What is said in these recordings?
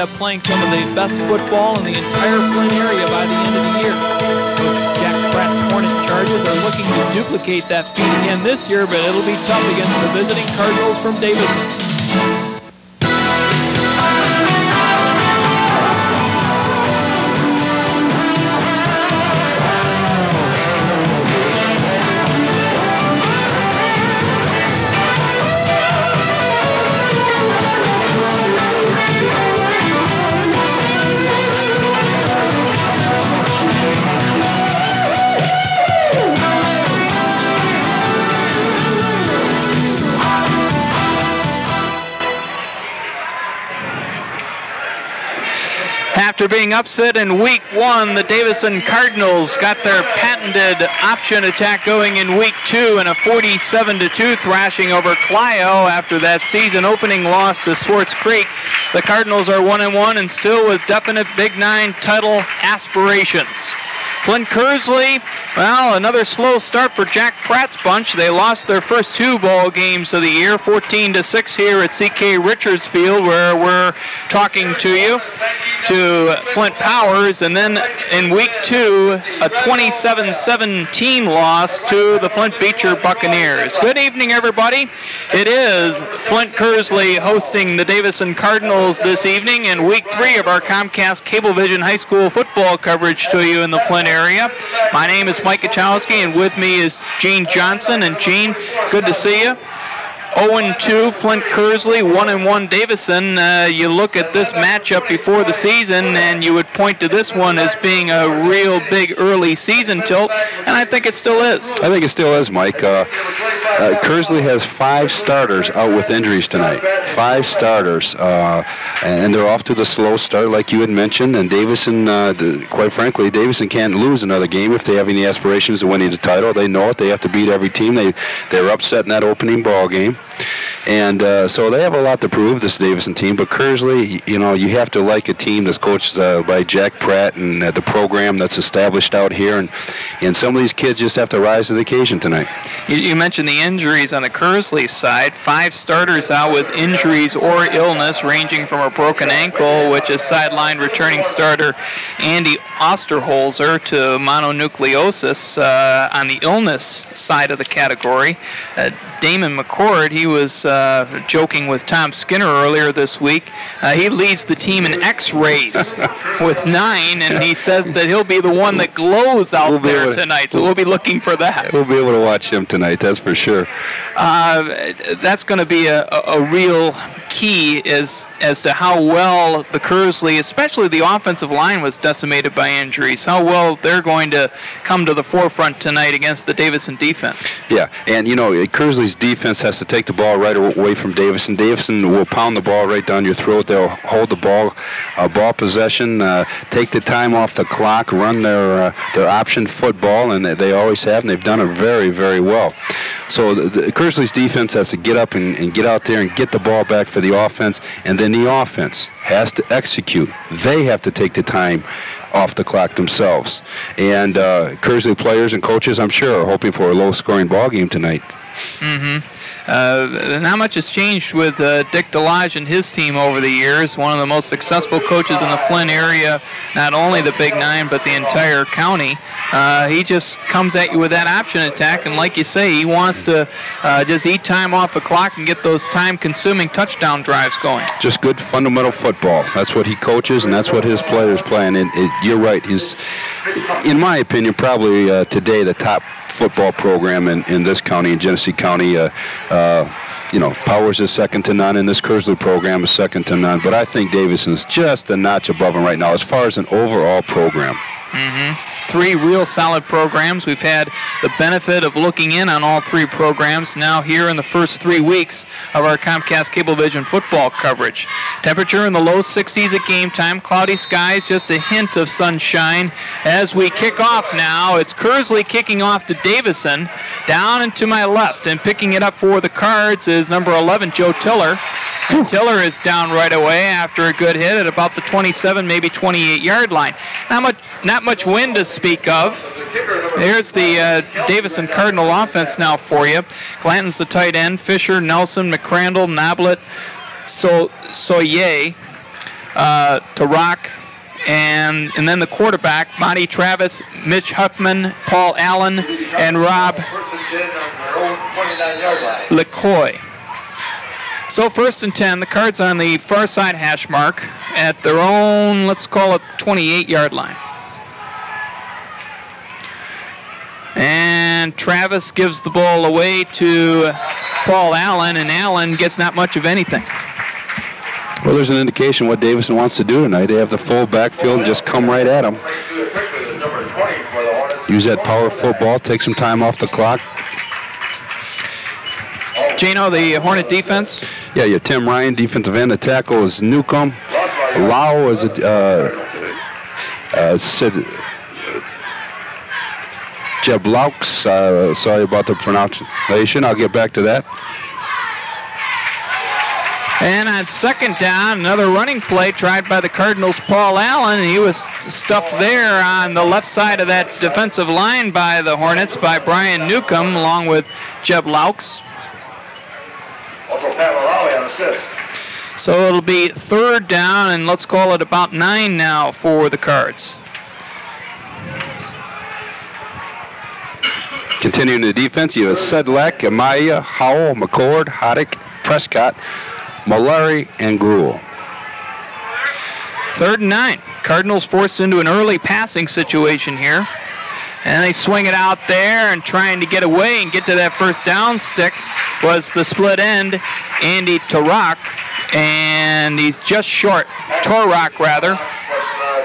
up playing some of the best football in the entire Flint area by the end of the year. Coach Jack Pratt's Hornet Chargers are looking to duplicate that feat again this year, but it'll be tough against the visiting Cardinals from Davison. After being upset in week 1, the Davison Cardinals got their patented option attack going in week 2 in a 47-2 thrashing over Clio. After that season opening loss to Swartz Creek, the Cardinals are 1-1 and still with definite Big 9 title aspirations. Flint Kearsley, well, another slow start for Jack Pratt's bunch. They lost their first 2 ball games of the year, 14-6 here at C.K. Richards Field, where we're talking to you, to Flint Powers, and then in week 2, a 27-17 loss to the Flint Beecher Buccaneers. Good evening, everybody. It is Flint Kearsley hosting the Davison Cardinals this evening in week 3 of our Comcast Cablevision High School football coverage to you in the Flint area. My name is Mike Kachowski, and with me is Gene Johnson. And Gene, good to see you. 0-2 Flint Kearsley, 1-1 Davison. You look at this matchup before the season, and you would point to this one as being a real big early season tilt, and I think it still is. I think it still is, Mike. Kearsley has 5 starters out with injuries tonight. 5 starters, and they're off to the slow start, like you had mentioned. And Davison, quite frankly, Davison can't lose another game if they have any aspirations of winning the title. They know it. They have to beat every team. They were upset in that opening ball game. And so they have a lot to prove, this Davison team. But Kearsley, you know, you have to like a team that's coached by Jack Pratt and the program that's established out here. And some of these kids just have to rise to the occasion tonight. You mentioned the injuries on the Kearsley side. 5 starters out with injuries or illness, ranging from a broken ankle, which is sidelined returning starter Andy Osterholzer, to mononucleosis on the illness side of the category. Damon McCord, he was joking with Tom Skinner earlier this week. He leads the team in X-rays with 9, and he says that he'll be the one that glows out there tonight, so we'll be looking for that. We'll be able to watch him tonight, that's for sure. That's going to be a real key as to how well the Kearsley, especially the offensive line, was decimated by injuries, how well they're going to come to the forefront tonight against the Davison defense. Yeah, and you know, Kearsley's defense has to take the ball right away from Davison. Davison will pound the ball right down your throat. They'll hold the ball possession, take the time off the clock, run their option football, and they always have, and they've done it very, very well. So the Kearsley's defense has to get up and get out there and get the ball back for the offense, and then the offense has to execute. They have to take the time off the clock themselves. And Kearsley players and coaches, I'm sure, are hoping for a low-scoring ball game tonight. Not much has changed with Dick DeLodge and his team over the years. One of the most successful coaches in the Flint area, not only the Big 9, but the entire county. He just comes at you with that option attack, and like you say, he wants to just eat time off the clock and get those time-consuming touchdown drives going. Just good fundamental football. That's what he coaches, and that's what his players play. And you're right. He's, in my opinion, probably today the top football program in this county, in Genesee County. You know, Powers is second to none, and this Kearsley program is second to none. But I think Davison's just a notch above him right now as far as an overall program. 3 real solid programs. We've had the benefit of looking in on all 3 programs now here in the first 3 weeks of our Comcast Cablevision football coverage. Temperature in the low 60s at game time. Cloudy skies, just a hint of sunshine. As we kick off now, it's Kearsley kicking off to Davison. Down and to my left, and picking it up for the Cards is number 11, Joe Tiller. And Tiller is down right away after a good hit at about the 27, maybe 28-yard line. Not much wind to speak of. There's the Davison Cardinal offense now for you. Clanton's the tight end. Fisher, Nelson, McCrandle, Noblet, Soye. Tarak, and then the quarterback, Monty Travis, Mitch Huffman, Paul Allen, and Rob LeCoy. So 1st and 10, the Cards on the far side hash mark at their own, let's call it 28-yard line. And Travis gives the ball away to Paul Allen, and Allen gets not much of anything. Well, there's an indication what Davison wants to do tonight. They have the full backfield and just come right at him. Use that power football, take some time off the clock. Jano, the Hornet defense? Yeah, Tim Ryan, defensive end. The tackle is Newcomb. Lau is Jeblaux. Sorry about the pronunciation. I'll get back to that. And on 2nd down, another running play tried by the Cardinals' Paul Allen. He was stuffed there on the left side of that defensive line by the Hornets by Brian Newcomb along with Jeb Laux. Also Pat Lally on assist. So it'll be 3rd down, and let's call it about 9 now for the Cards. Continuing the defense, you have Sedlak, Amaya, Howell, McCord, Haddock, Prescott, Malari, and Gruel. 3rd and 9. Cardinals forced into an early passing situation here. And they swing it out there, and trying to get away and get to that first down stick was the split end, Andy Tarak. And he's just short. Tarak, rather.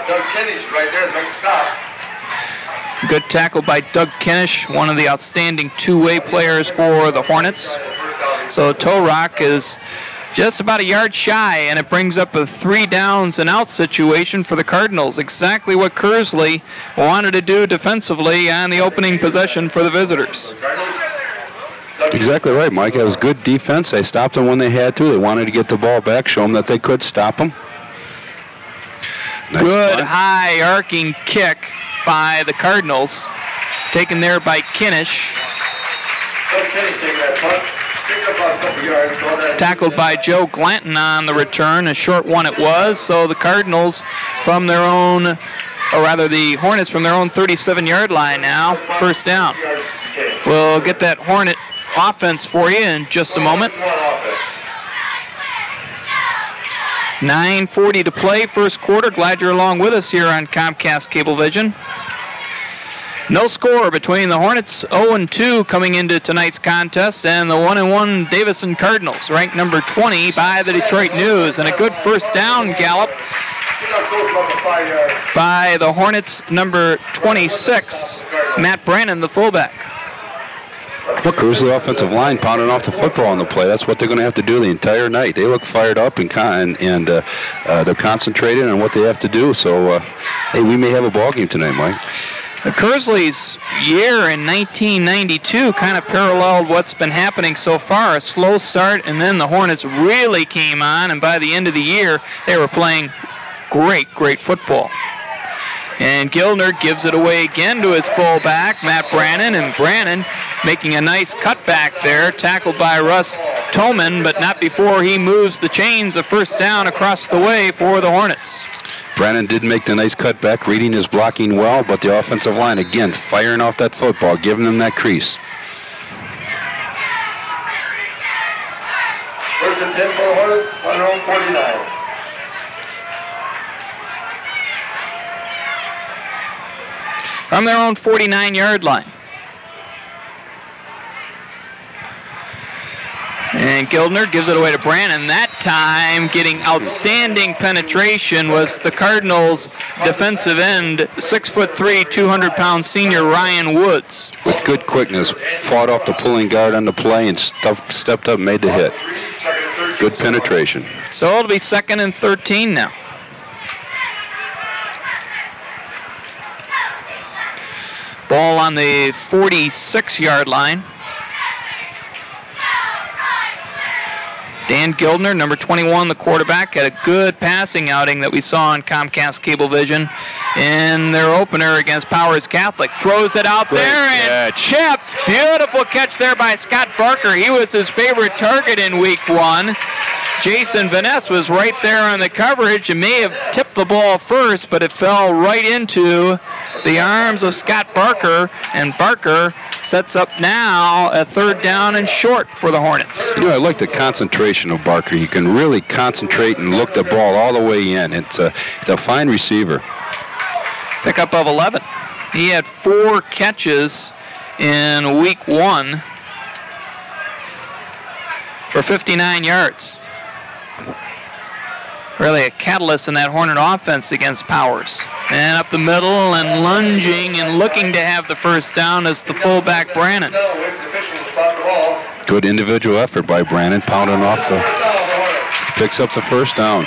Doug Kenny's right there to make a stop. Good tackle by Doug Kinnish, one of the outstanding two-way players for the Hornets. So Tarak is just about a yard shy, and it brings up a 3 downs and out situation for the Cardinals. Exactly what Kearsley wanted to do defensively on the opening possession for the visitors. Exactly right, Mike. That was good defense. They stopped them when they had to. They wanted to get the ball back, show them that they could stop them. Nice Good play. high arcing kick by the Cardinals, taken there by Kinnish. Tackled by Joe Glanton on the return, a short one it was. So the Cardinals from their own, or rather the Hornets from their own 37-yard line now, 1st down. We'll get that Hornet offense for you in just a moment. 9:40 to play, 1st quarter. Glad you're along with us here on Comcast Cablevision. No score between the Hornets 0-2 coming into tonight's contest and the 1-1 Davison Cardinals, ranked number 20 by the Detroit News. And a good first down gallop by the Hornets number 26, Matt Brannon, the fullback. Well, Kearsley offensive line pounding off the football on the play. That's what they're going to have to do the entire night. They look fired up and they're concentrated on what they have to do. So, hey, we may have a ball game tonight, Mike. Kearsley's year in 1992 kind of paralleled what's been happening so far. A slow start, and then the Hornets really came on, and by the end of the year, they were playing great football. And Gildner gives it away again to his fullback, Matt Brannon, and Brannon making a nice cutback there, tackled by Russ Toman, but not before he moves the chains of 1st down across the way for the Hornets. Brannon did make the nice cutback, reading his blocking well, but the offensive line, again, firing off that football, giving them that crease. 1st and 10 for the Hornets on their own 49. From their own 49-yard line. And Gildner gives it away to Brannon. That time, getting outstanding penetration was the Cardinals' defensive end, 6'3", 200-pound senior Ryan Woods. With good quickness, fought off the pulling guard on the play and stepped up and made the hit. Good penetration. So it'll be 2nd and 13 now. Ball on the 46-yard line. Dan Gildner, number 21, the quarterback, had a good passing outing that we saw on Comcast Cablevision in their opener against Powers Catholic. Throws it out there and chipped. Beautiful catch there by Scott Barker. He was his favorite target in week 1. Jason Van Ness was right there on the coverage and may have tipped the ball first, but it fell right into the arms of Scott Barker, and Barker sets up now a 3rd down and short for the Hornets. You know, I like the concentration of Barker. You can really concentrate and look the ball all the way in. It's a fine receiver. Pickup of 11. He had 4 catches in week 1 for 59 yards. Really a catalyst in that Hornet offense against Powers. And up the middle and lunging and looking to have the first down is the fullback Brannon. Good individual effort by Brannon, pounding off picks up the first down.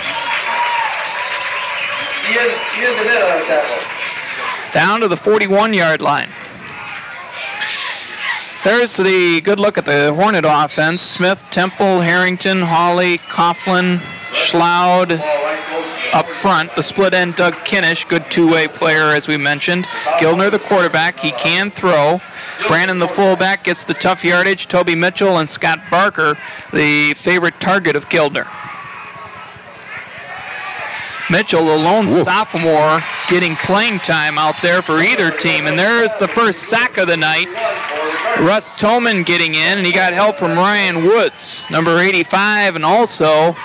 Down to the 41-yard line. There's the good look at the Hornet offense. Smith, Temple, Harrington, Hawley, Coughlin, Schloud up front. The split end, Doug Kinnish, good two-way player as we mentioned. Gildner, the quarterback, he can throw. Brannon, the fullback, gets the tough yardage. Toby Mitchell and Scott Barker, the favorite target of Gildner. Mitchell, the lone sophomore, getting playing time out there for either team. And there's the first sack of the night. Russ Toman getting in, and he got help from Ryan Woods, number 85, and also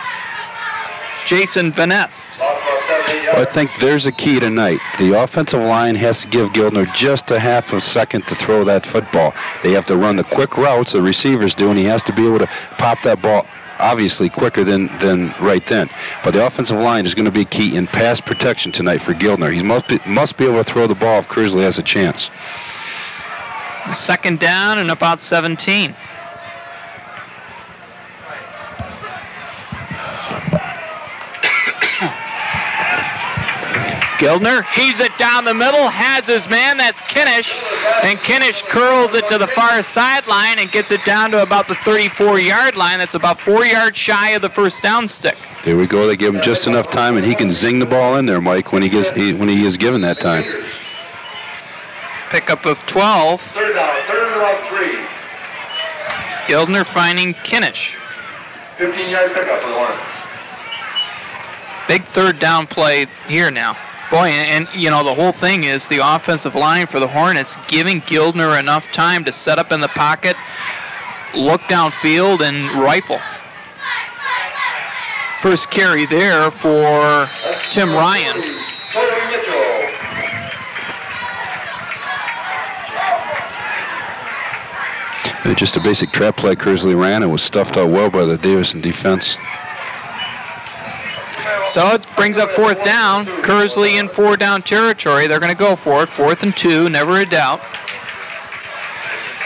Jason Van Ness. Well, I think there's a key tonight. The offensive line has to give Gildner just a half a second to throw that football. They have to run the quick routes the receivers do, and he has to be able to pop that ball obviously quicker than right then. But the offensive line is going to be key in pass protection tonight for Gildner. He must be able to throw the ball if Kearsley has a chance. 2nd down and about 17. Gildner heaves it down the middle, has his man, that's Kinnish, and Kinnish curls it to the far sideline and gets it down to about the 34-yard line. That's about 4 yards shy of the first down stick. There we go. They give him just enough time, and he can zing the ball in there, Mike, when he is given that time. Pickup of 12. 3rd down, 3. Gildner finding Kinnish. 15-yard pickup for the Hornets. Big 3rd down play here now. Boy, and you know, the whole thing is the offensive line for the Hornets giving Gildner enough time to set up in the pocket, look downfield, and rifle. First carry there for Tim Ryan. Just a basic trap play Kearsley ran and was stuffed out well by the Davison defense. So it brings up 4th down. Kearsley in 4-down territory.'re going to go for it. 4th and 2, never a doubt.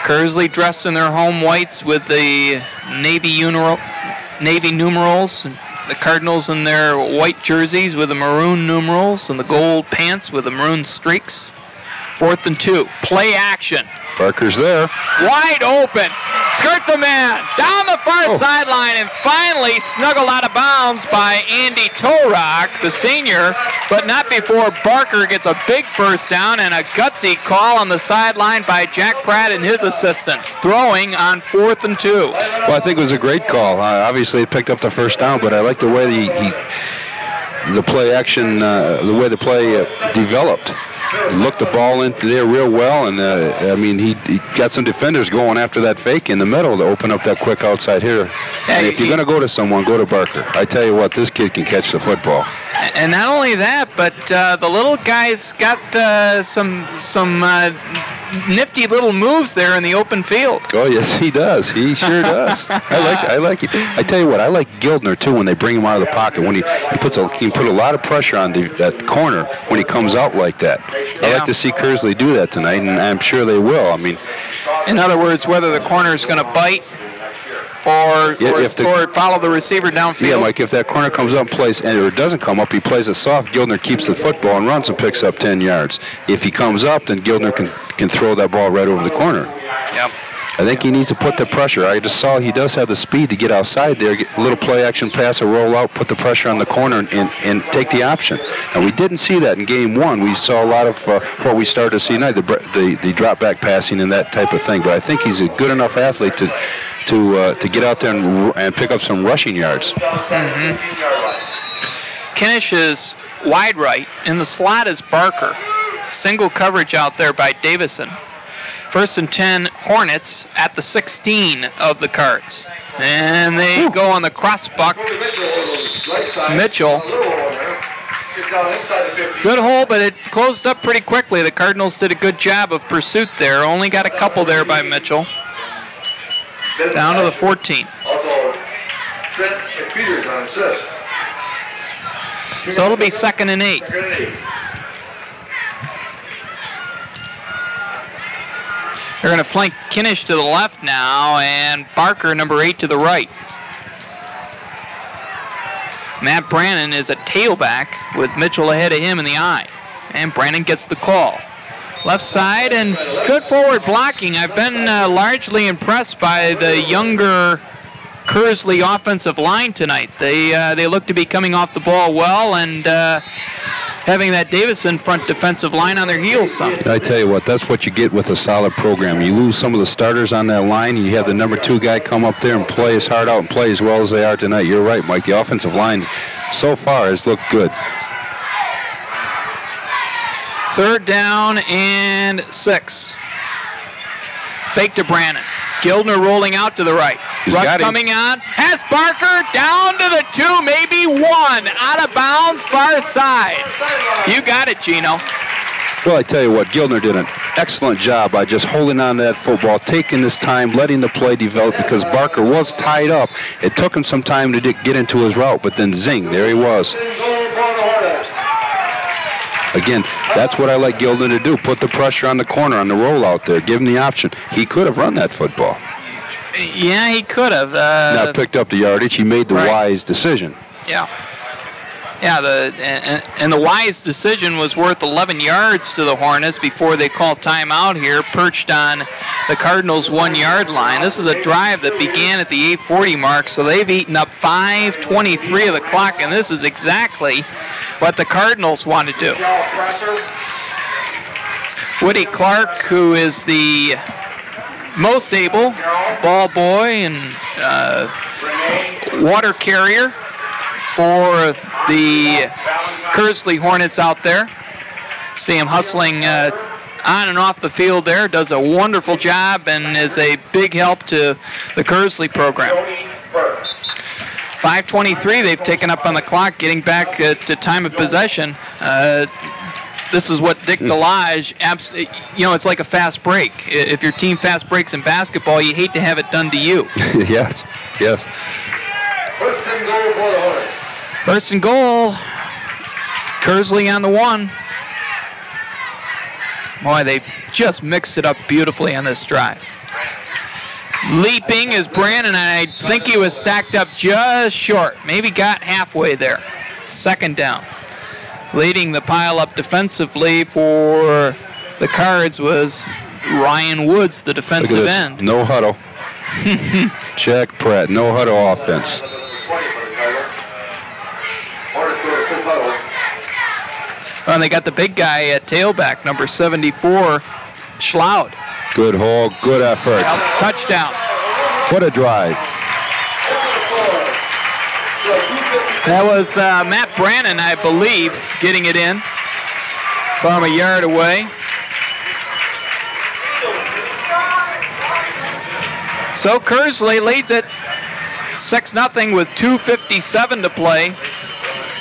Kearsley dressed in their home whites with the Navy numerals. The Cardinals in their white jerseys with the maroon numerals and the gold pants with the maroon streaks. 4th and 2. Play action. Barker's there. Wide open. Skirts a man. Down the far sideline and finally snuggled out of bounds by Andy Torak, the senior, but not before Barker gets a big first down and a gutsy call on the sideline by Jack Pratt and his assistants, throwing on 4th and 2. Well, I think it was a great call. Obviously, it picked up the first down, but I like the way the play action, the way the play developed. He looked the ball into there real well, and I mean, he got some defenders going after that fake in the middle to open up that quick outside hitter. And if you're going to go to someone, go to Barker. I tell you what, this kid can catch the football. And not only that, but the little guy's got some nifty little moves there in the open field. Oh yes, he does. He sure does. I like it. I tell you what, I like Gildner too when they bring him out of the pocket. When he can put a lot of pressure on that corner when he comes out like that. I like to see Kearsley do that tonight, and I'm sure they will. I mean, in other words, whether the corner is going to bite or follow the receiver downfield. Yeah, Mike, if that corner comes up and plays, or it doesn't come up, he plays it soft, Gildner keeps the football and runs and picks up 10 yards. If he comes up, then Gildner can throw that ball right over the corner. Yep. I think he needs to put the pressure. I just saw he does have the speed to get outside there, get a little play action pass, a roll out, put the pressure on the corner, and take the option. And we didn't see that in game one. We saw a lot of what we started to see tonight, the drop back passing and that type of thing. But I think he's a good enough athlete to to get out there and pick up some rushing yards. Kinish is wide right. In the slot is Barker. Single coverage out there by Davison. 1st and 10 Hornets at the 16 of the Cards. And they go on the cross buck. Mitchell. Good hole, but it closed up pretty quickly. The Cardinals did a good job of pursuit there. Only got a couple there by Mitchell. Down to the 14. Also, Trent Peters on assist. So it'll be 2nd and 8. They're going to flank Kinish to the left now, and Barker, number 8, to the right. Matt Brannon is a tailback with Mitchell ahead of him in the eye. And Brannon gets the call. Left side, and good forward blocking. I've been largely impressed by the younger Kearsley offensive line tonight. They look to be coming off the ball well, and having that Davison front defensive line on their heels some. I tell you what, that's what you get with a solid program. You lose some of the starters on that line, and you have the number 2 guy come up there and play his heart out and play as well as they are tonight. You're right, Mike. The offensive line so far has looked good. 3rd down and 6. Fake to Brannon. Gildner rolling out to the right. Rush coming on. Has Barker down to the 2, maybe 1. Out of bounds, far side. You got it, Gino. Well, I tell you what, Gildner did an excellent job by just holding on to that football, taking his time, letting the play develop, because Barker was tied up. It took him some time to get into his route, but then zing, there he was. Again, that's what I like Gildner to do. Put the pressure on the corner, on the rollout there. Give him the option. He could have run that football. Yeah, he could have. Now picked up the yardage. He made the wise decision. Yeah. Yeah, the wise decision was worth 11 yards to the Hornets before they called timeout here, perched on the Cardinals' 1-yard line. This is a drive that began at the 8:40 mark, so they've eaten up 5:23 of the clock, and this is exactly what the Cardinals want to do. Woody Clark, who is the most able ball boy and water carrier for the Kearsley Hornets out there. See him hustling on and off the field there. Does a wonderful job and is a big help to the Kearsley program. 5:23 they've taken up on the clock, getting back to time of possession. This is what Dick Delage, it's like a fast break. If your team fast breaks in basketball, you hate to have it done to you. Yes. First and goal for the Hornets. First and goal. Kearsley on the 1. Boy, they've just mixed it up beautifully on this drive. Leaping is Brannon, and I think he was stacked up just short. Maybe got halfway there. 2nd down. Leading the pile-up defensively for the Cards was Ryan Woods, the defensive end. No huddle. Jack Pratt, no huddle offense. And they got the big guy at tailback, number 74, Schloud. Good hole, good effort. Touchdown. What a drive. That was Matt Brannon, I believe, getting it in from a yard away. So Kearsley leads it 6-0 with 2:57 to play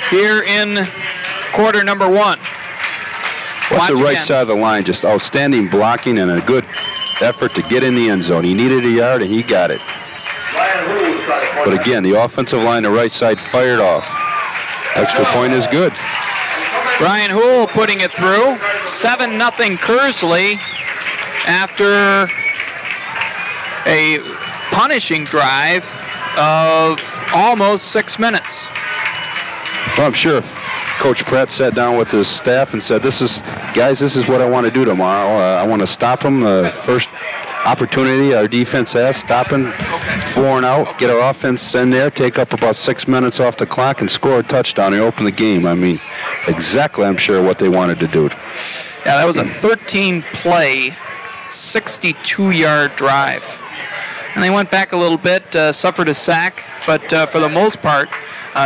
here in quarter number 1. What's the right side of the line? Just outstanding blocking and a good effort to get in the end zone. He needed a yard, and he got it. But again, the offensive line, the right side, fired off. Extra point is good. Brian Hoole putting it through. 7-0 Kearsley after a punishing drive of almost 6 minutes. Well, I'm sure if Coach Pratt sat down with his staff and said, this is what I want to do tomorrow. I want to stop them. First opportunity our defense has, stop them, 4 and out, get our offense in there, take up about 6 minutes off the clock, and score a touchdown and open the game. I mean, exactly, I'm sure, what they wanted to do. Yeah, that was a 13-play, 62-yard drive. And they went back a little bit, suffered a sack, but for the most part,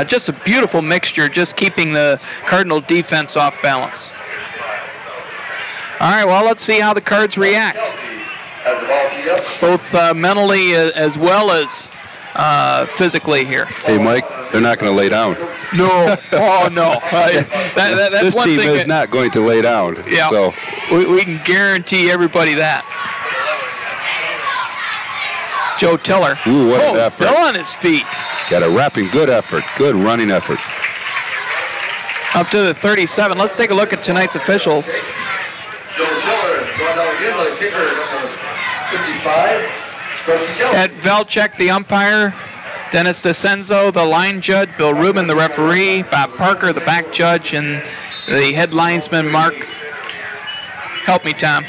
just a beautiful mixture, just keeping the Cardinal defense off balance. All right, well, let's see how the Cards react, both mentally as well as physically here. Hey, Mike, they're not going to lay down. No. Oh, no. That's this one team thing is not going to lay down. Yeah, so. we can guarantee everybody that. Joe Tiller. Ooh, what an effort. Still on his feet. Got a wrapping, good effort, good running effort. Up to the 37. Let's take a look at tonight's officials. Joe Tiller going down again by the kicker, number 55. Ed Velchek, the umpire. Dennis DeCenzo, the line judge. Bill Rubin, the referee. Bob Parker, the back judge. And the head linesman, Mark. Help me, Tom.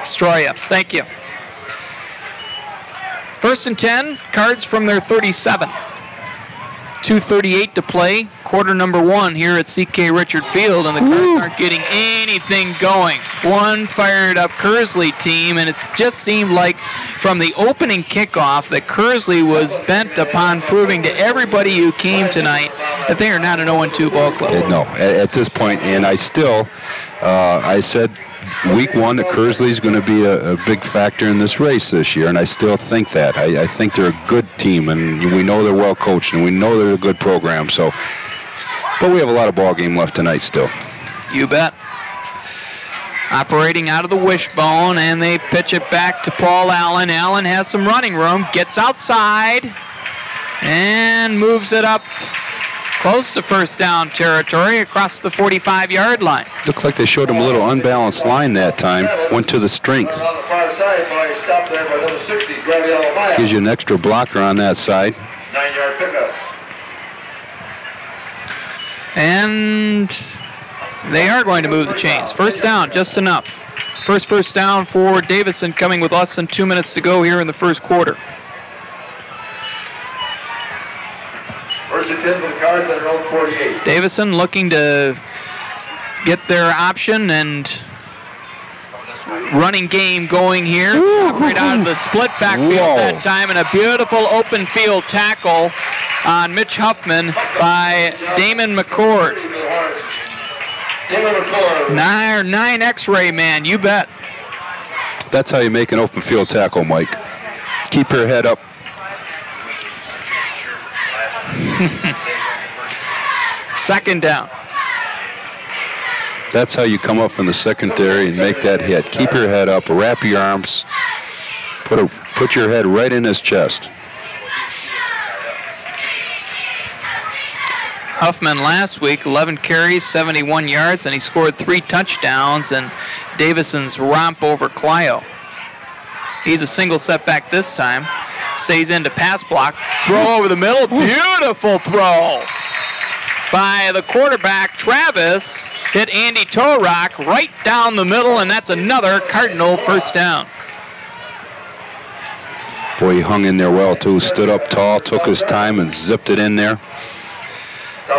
Stroya. Thank you. 1st and 10, Cards from their 37. 2:38 to play, quarter number 1 here at C.K. Richard Field, and the Cards aren't getting anything going. One fired up Kearsley team, and it just seemed like from the opening kickoff that Kearsley was bent upon proving to everybody who came tonight that they are not an 0-2 ball club. No, at this point, and I still, I said week 1 that Kearsley is going to be a big factor in this race this year, and I still think that. I think they're a good team, and we know they're well coached, and we know they're a good program. So, but we have a lot of ball game left tonight still. You bet. Operating out of the wishbone, and they pitch it back to Paul Allen. Allen has some running room, gets outside, and moves it up close to first down territory across the 45-yard line. Looks like they showed him a little unbalanced line that time. Went to the strength. Gives you an extra blocker on that side. 9-yard pickup. And they are going to move the chains. First down, just enough. First down for Davison, coming with less than 2 minutes to go here in the first quarter. First and 10 for the Cards at their own 48. Davison looking to get their option and running game going here. Right out of the split backfield that time, and a beautiful open field tackle on Mitch Huffman by Damon McCord. 9 X-ray man, you bet. That's how you make an open field tackle, Mike. Keep your head up. Second down. That's how you come up from the secondary and make that hit. Keep your head up, wrap your arms, put your head right in his chest. Huffman last week, 11 carries, 71 yards, and he scored 3 touchdowns in Davison's romp over Clio. He's a single setback this time. Stays into pass block. Throw over the middle. Beautiful throw by the quarterback, Travis. Hit Andy Torok right down the middle, and that's another Cardinal first down. Boy, he hung in there well, too. Stood up tall, took his time, and zipped it in there.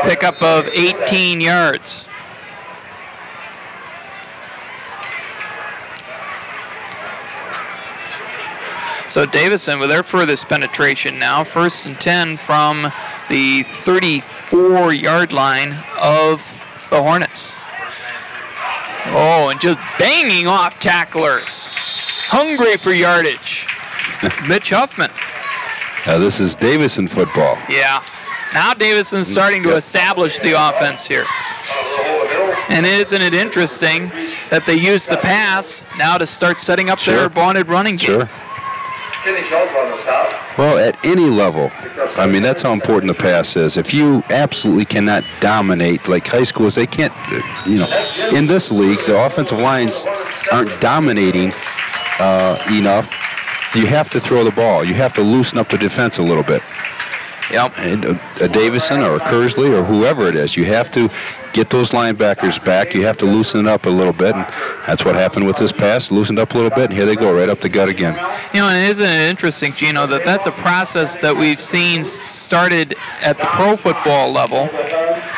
Pickup of 18 yards. So Davison with their furthest penetration now, 1st and 10 from the 34-yard line of the Hornets. Oh, and just banging off tacklers. Hungry for yardage. Mitch Huffman. This is Davison football. Yeah. Now Davison's starting to establish the offense here. And isn't it interesting that they use the pass now to start setting up their vaunted running game? Sure. Well, at any level, I mean, that's how important the pass is. If you absolutely cannot dominate, like high schools, they can't, in this league, the offensive lines aren't dominating enough. You have to throw the ball. You have to loosen up the defense a little bit. Yep. And a Davison or a Kearsley or whoever it is, you have to get those linebackers back. You have to loosen it up a little bit, and that's what happened with this pass. Loosened up a little bit, and here they go, right up the gut again. And isn't it interesting, Gino, that that's a process that we've seen started at the pro football level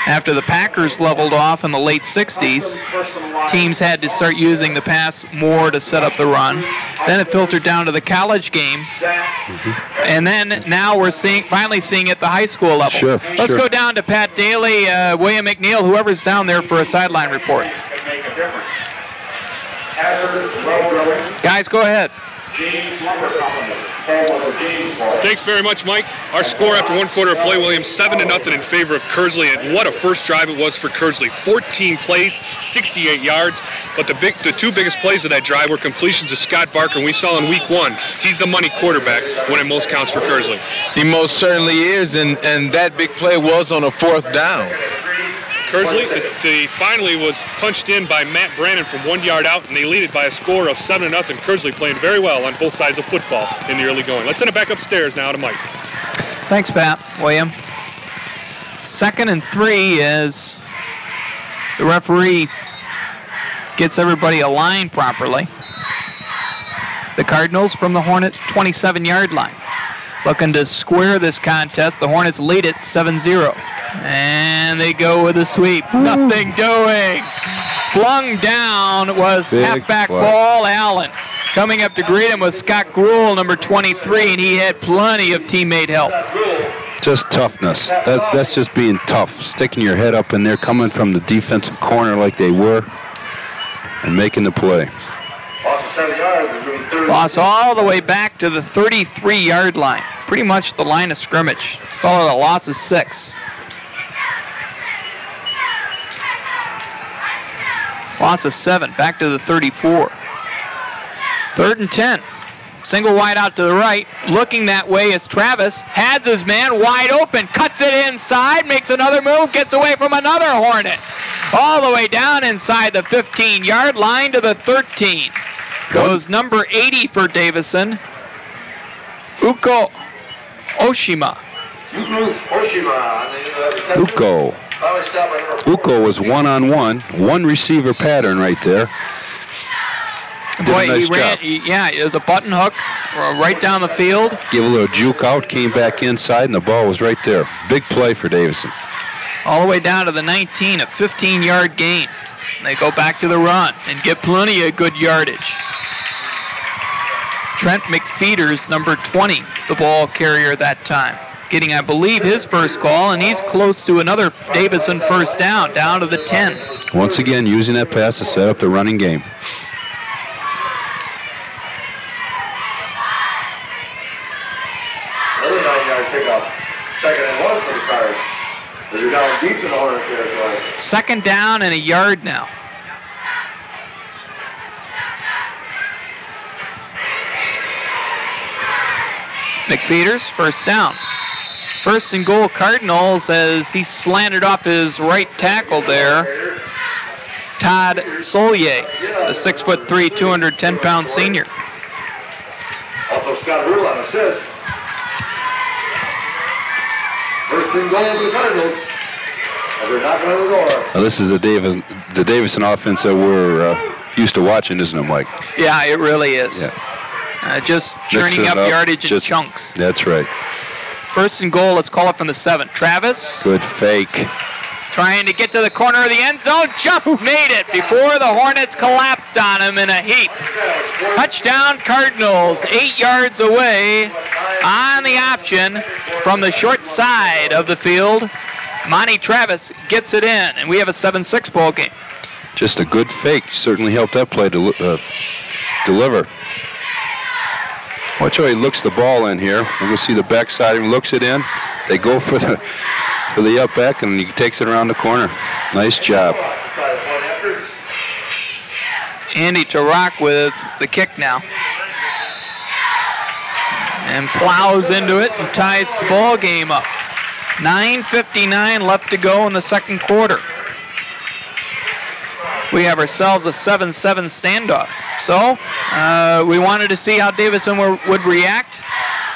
after the Packers leveled off in the late 60s. teams had to start using the pass more to set up the run. Then it filtered down to the college game. And then now we're finally seeing it at the high school level. Sure, Let's go down to Pat Daly, William McNeil, whoever's down there for a sideline report. Guys, go ahead. Thanks very much, Mike. Our score after one quarter of play, Williams, 7-0 in favor of Kearsley, and what a first drive it was for Kearsley. 14 plays, 68 yards, but the two biggest plays of that drive were completions of Scott Barker, and we saw in week one, he's the money quarterback when it most counts for Kearsley. He most certainly is, and that big play was on a 4th down. Kearsley, they finally was punched in by Matt Brannon from 1 yard out, and they lead it by a score of 7-0. Kearsley playing very well on both sides of football in the early going. Let's send it back upstairs now to Mike. Thanks, Pat. William. 2nd and 3 as the referee gets everybody aligned properly. The Cardinals from the Hornet 27-yard line. Looking to square this contest. The Hornets lead it 7-0. And they go with a sweep. Nothing doing. Flung down was halfback Paul Allen. Coming up to greet him was Scott Gruhl, number 23, and he had plenty of teammate help. Just toughness. That's just being tough. Sticking your head up in there, coming from the defensive corner like they were, and making the play. Loss all the way back to the 33-yard line. Pretty much the line of scrimmage. Let's call it a loss of 6. Loss of 7, back to the 34. 3rd and 10. Single wide out to the right. Looking that way is Travis. Has his man wide open. Cuts it inside. Makes another move. Gets away from another Hornet. All the way down inside the 15-yard line to the 13. Goes number 80 for Davison. Uko Oshima. Uko was one-on-one, one receiver pattern right there. Did a nice job. It was a button hook right down the field. Give a little juke out, came back inside, and the ball was right there. Big play for Davison. All the way down to the 19, a 15-yard gain. They go back to the run and get plenty of good yardage. Trent McFeeters, number 20, the ball carrier that time. Getting, I believe, his first call, and he's close to another Davison first down to the 10. Once again, using that pass to set up the running game. Another 9-yard pickup. 2nd and 1 for the Cards. They're down deep in the Hornet territory. 2nd down and a yard now. McFeeters, first down. 1st and goal Cardinals as he slanted off his right tackle there. Todd Solier, the 6'3", 210-pound senior. Also Scott Gruhl on assist. 1st and goal for the Cardinals. And they're knocking on the door. Now this is the Davison offense that we're used to watching, isn't it, Mike? Yeah, it really is. Yeah. Just churning up yardage in chunks. That's right. 1st and goal, let's call it from the 7. Travis. Good fake. Trying to get to the corner of the end zone. Just made it before the Hornets collapsed on him in a heap. Touchdown Cardinals, 8 yards away on the option from the short side of the field. Monty Travis gets it in, and we have a 7-6 ball game. Just a good fake. Certainly helped that play deliver. Watch how he looks the ball in here. We're going to see the backside. He looks it in. They go for the up back, and he takes it around the corner. Nice job. Andy Tarak with the kick now. And plows into it and ties the ball game up. 9:59 left to go in the 2nd quarter. We have ourselves a 7-7 standoff. So we wanted to see how Davison would react.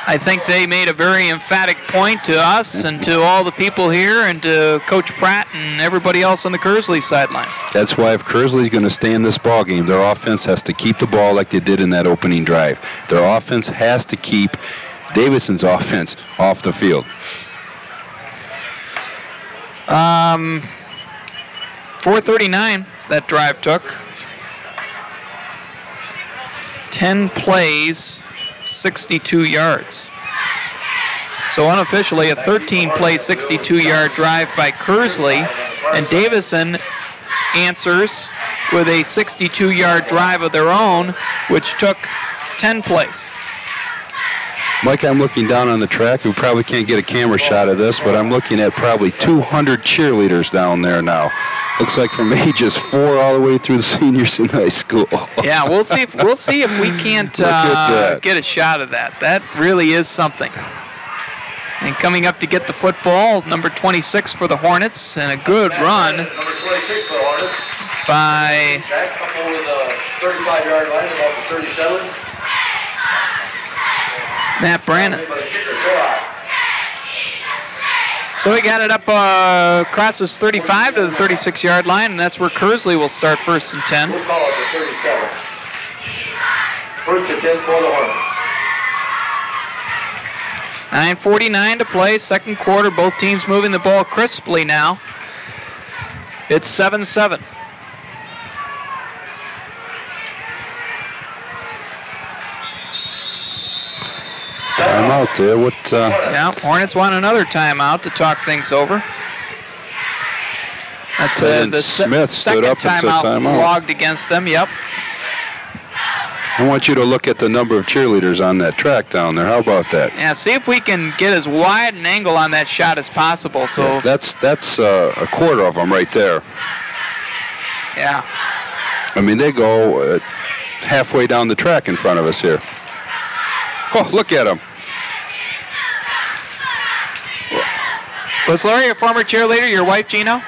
I think they made a very emphatic point to us and to all the people here and to Coach Pratt and everybody else on the Kearsley sideline. That's why if Kearsley's going to stay in this ball game, their offense has to keep the ball like they did in that opening drive. Their offense has to keep Davison's offense off the field. 4:39 that drive took. 10 plays, 62 yards. So unofficially, a 13-play, 62-yard drive by Kearsley, and Davison answers with a 62-yard drive of their own, which took 10 plays. Mike, I'm looking down on the track. We probably can't get a camera shot of this, but I'm looking at probably 200 cheerleaders down there now. Looks like from ages 4 all the way through the seniors in high school. Yeah, we'll see if we can't get a shot of that. That really is something. And coming up to get the football, number 26 for the Hornets, and a good run Number 26 for the Hornets. by Back up over the 35-yard line, about the 37. Matt Brannon. By the kicker, go out. So we got it up across this 35 to the 36-yard line, and that's where Kearsley will start first and 10. We'll call it the 37. First and 10 for the Hornets. 9:49 to play, second quarter. Both teams moving the ball crisply now. It's 7-7. Timeout there. What? Yeah, Hornets want another timeout to talk things over. That's the Smith stood second up and said timeout. logged against them. Yep. I want you to look at the number of cheerleaders on that track down there. How about that? Yeah, see if we can get as wide an angle on that shot as possible. So Yeah, that's a quarter of them right there. yeah. I mean, they go halfway down the track in front of us here. Oh, look at them. Was Lori a former cheerleader, your wife, Gino?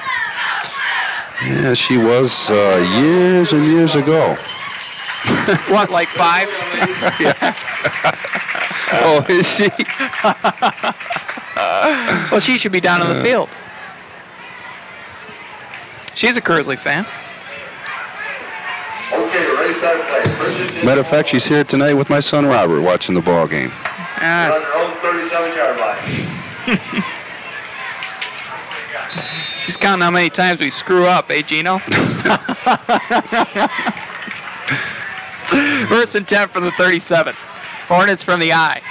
Yeah, she was years and years ago. What, like 5? Oh, is she? Well, she should be down on the field. She's a Kearsley fan. Okay, we're ready to start playing. First and 10 Matter of fact, she's here tonight with my son Robert watching the ball game. on their own 37-yard line. She's counting how many times we screw up, eh, Gino? First and 10 from the 37. Hornets from the I.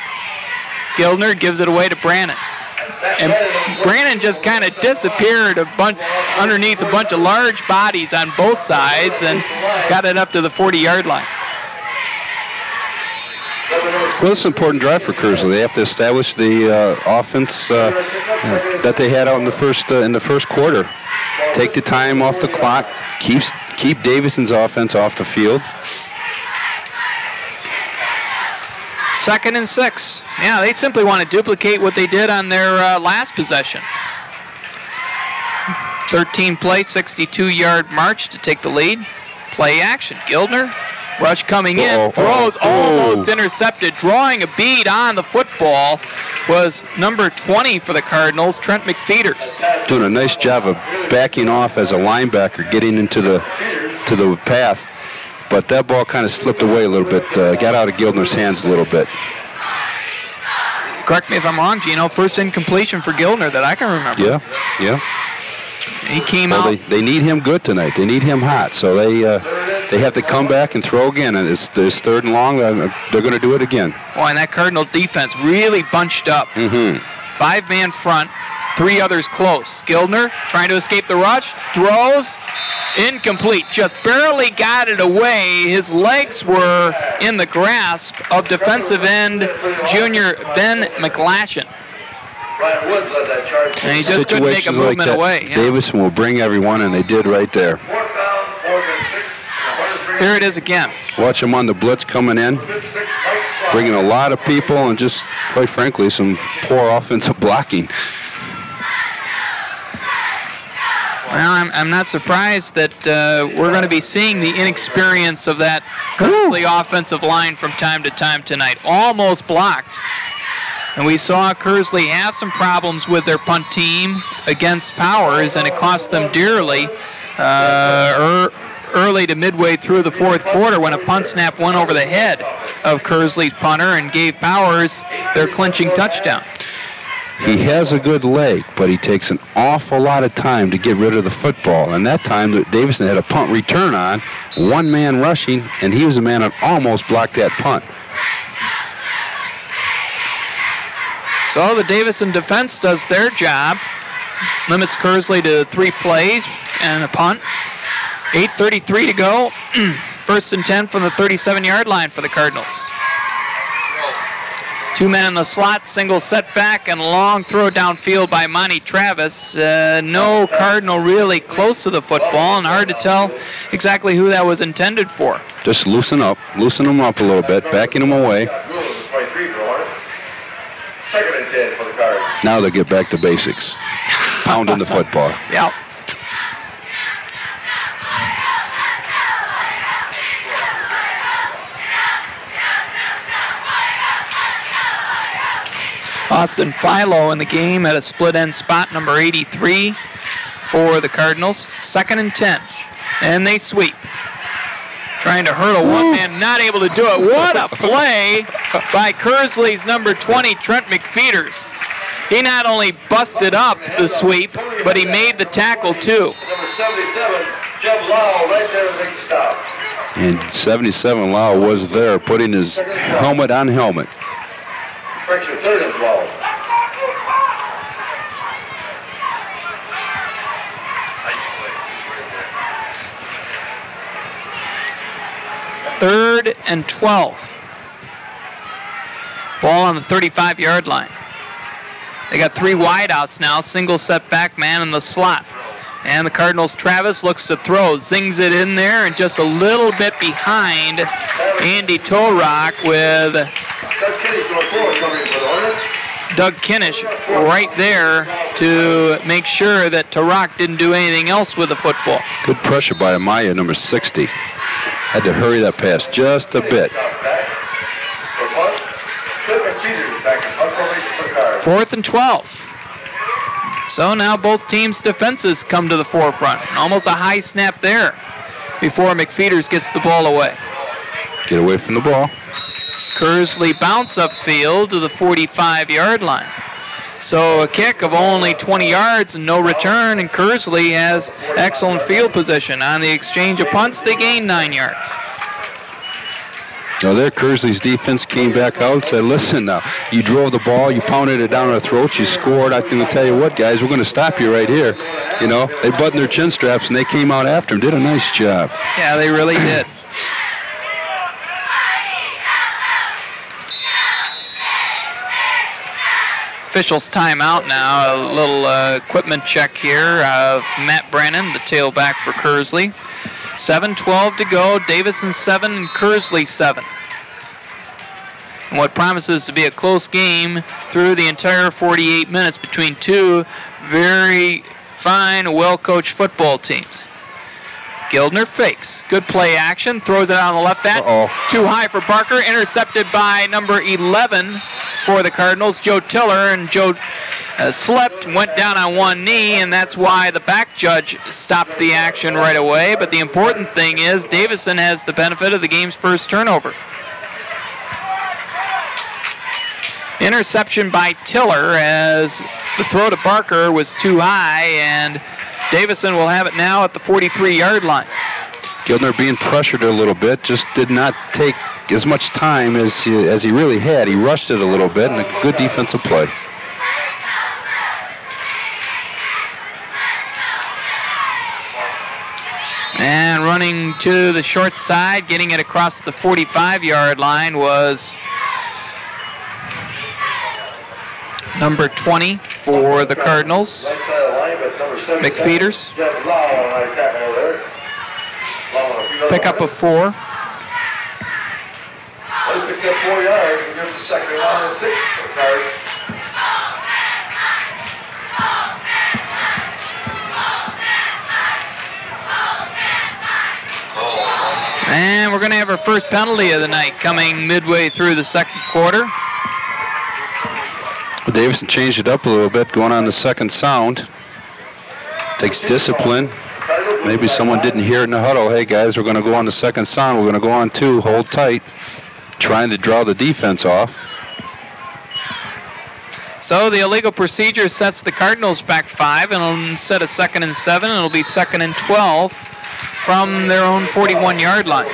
Gildner gives it away to Brannon. And Brannon just kind of disappeared underneath a bunch of large bodies on both sides and got it up to the 40-yard line. Well, it's an important drive for Kearsley. They have to establish the offense that they had out in the first quarter. Take the time off the clock. Keep Davison's offense off the field. 2nd and 6. Yeah, they simply want to duplicate what they did on their last possession. 13-play, 62-yard march to take the lead. Play action. Gildner, rush coming in, throws almost intercepted. Drawing a bead on the football was number 20 for the Cardinals, Trent McFeeters. Doing a nice job of backing off as a linebacker, getting into the path. But that ball kind of slipped away a little bit, got out of Gildner's hands a little bit. Correct me if I'm wrong, Gino. First incompletion for Gildner that I can remember. Yeah. He came out. They need him good tonight. They need him hot. So they have to come back and throw again. And it's 3rd and long. They're going to do it again. Boy, and that Cardinal defense really bunched up. 5-man front, 3 others close. Gildner trying to escape the rush, throws, incomplete. Just barely got it away. His legs were in the grasp of defensive end junior Ben McGlashan. Ryan Woods led that charge. And he just couldn't make a Situations movement like that, away. Yeah. Davison will bring everyone, and they did right there. 4th down, 4th and 6. Here it is again. Watch them on the blitz coming in, bringing a lot of people, and just, quite frankly, some poor offensive blocking. Well, I'm not surprised that we're going to be seeing the inexperience of that Kearsley offensive line from time to time tonight. Almost blocked. And we saw Kearsley have some problems with their punt team against Powers, and it cost them dearly early to midway through the 4th quarter when a punt snap went over the head of Kearsley's punter and gave Powers their clinching touchdown. He has a good leg, but he takes an awful lot of time to get rid of the football. And that time, Davison had a punt return on, one man rushing, and he was the man that almost blocked that punt. So the Davison defense does their job. Limits Kearsley to 3 plays and a punt. 8:33 to go. 1st and 10 from the 37-yard line for the Cardinals. 2 men in the slot, single setback, and long throw downfield by Monty Travis. No Cardinal really close to the football, and hard to tell exactly who that was intended for. Just loosen them up a little bit, backing them away. 2nd and 10 for the Cards. Now they'll get back to basics. Pounding the football. Yep. Austin Philo in the game at a split end spot, number 83 for the Cardinals. 2nd and 10. And they sweep. Trying to hurdle one man, not able to do it. What a play by Kearsley's number 20, Trent McFeeters. He not only busted up the sweep, but he made the tackle too. Number 77, Jeb Lau, right there to make the stop. And 77 Lau was there, putting his helmet on helmet. Breaks your 3rd and 12. Third and 12. Ball on the 35-yard line. They got 3 wideouts now, single setback man in the slot. And the Cardinals' Travis looks to throw, zings it in there, and just a little bit behind Andy Torok with Doug Kinnish right there to make sure that Torok didn't do anything else with the football. Good pressure by Amaya, number 60. Had to hurry that pass just a bit. 4th and 12. So now both teams' defenses come to the forefront. Almost a high snap there before McFeeters gets the ball away. Get away from the ball. Kearsley bounce upfield to the 45-yard line. So a kick of only 20 yards and no return, and Kearsley has excellent field position. On the exchange of punts, they gain 9 yards. Now there, Kearsley's defense came back out and said, listen now, you drove the ball, you pounded it down our throats, you scored. I'm going to tell you what, guys, we're going to stop you right here. You know, they buttoned their chin straps and they came out after him, did a nice job. Yeah, they really did. Officials timeout now. A little equipment check here of Matt Brennan, the tailback for Kearsley. 7:12 to go. Davison 7 and Kearsley 7. And what promises to be a close game through the entire 48 minutes between two very fine, well-coached football teams. Gildner fakes. Good play action. Throws it on the left end. Too high for Barker. Intercepted by number 11 for the Cardinals, Joe Tiller. And Joe slipped, went down on one knee, and that's why the back judge stopped the action right away. But the important thing is Davison has the benefit of the game's first turnover. Interception by Tiller as the throw to Barker was too high, and Davison will have it now at the 43-yard line. Gildner being pressured a little bit, just did not take as much time as he really had. He rushed it a little bit, and a good defensive play. And running to the short side, getting it across the 45-yard line was number 20 for the Cardinals, McFeeters. Pick up of 4. Well, he picks up 4 yards and gives the second down and 6 for the Cards. And we're going to have our first penalty of the night coming midway through the second quarter. Well, Davison changed it up a little bit, going on the second sound. Takes discipline. Maybe someone didn't hear it in the huddle. Hey, guys, we're going to go on the second sound. We're going to go on 2. Hold tight. Trying to draw the defense off. So the illegal procedure sets the Cardinals back 5, and instead of 2nd and 7, it'll be 2nd and 12 from their own 41-yard line.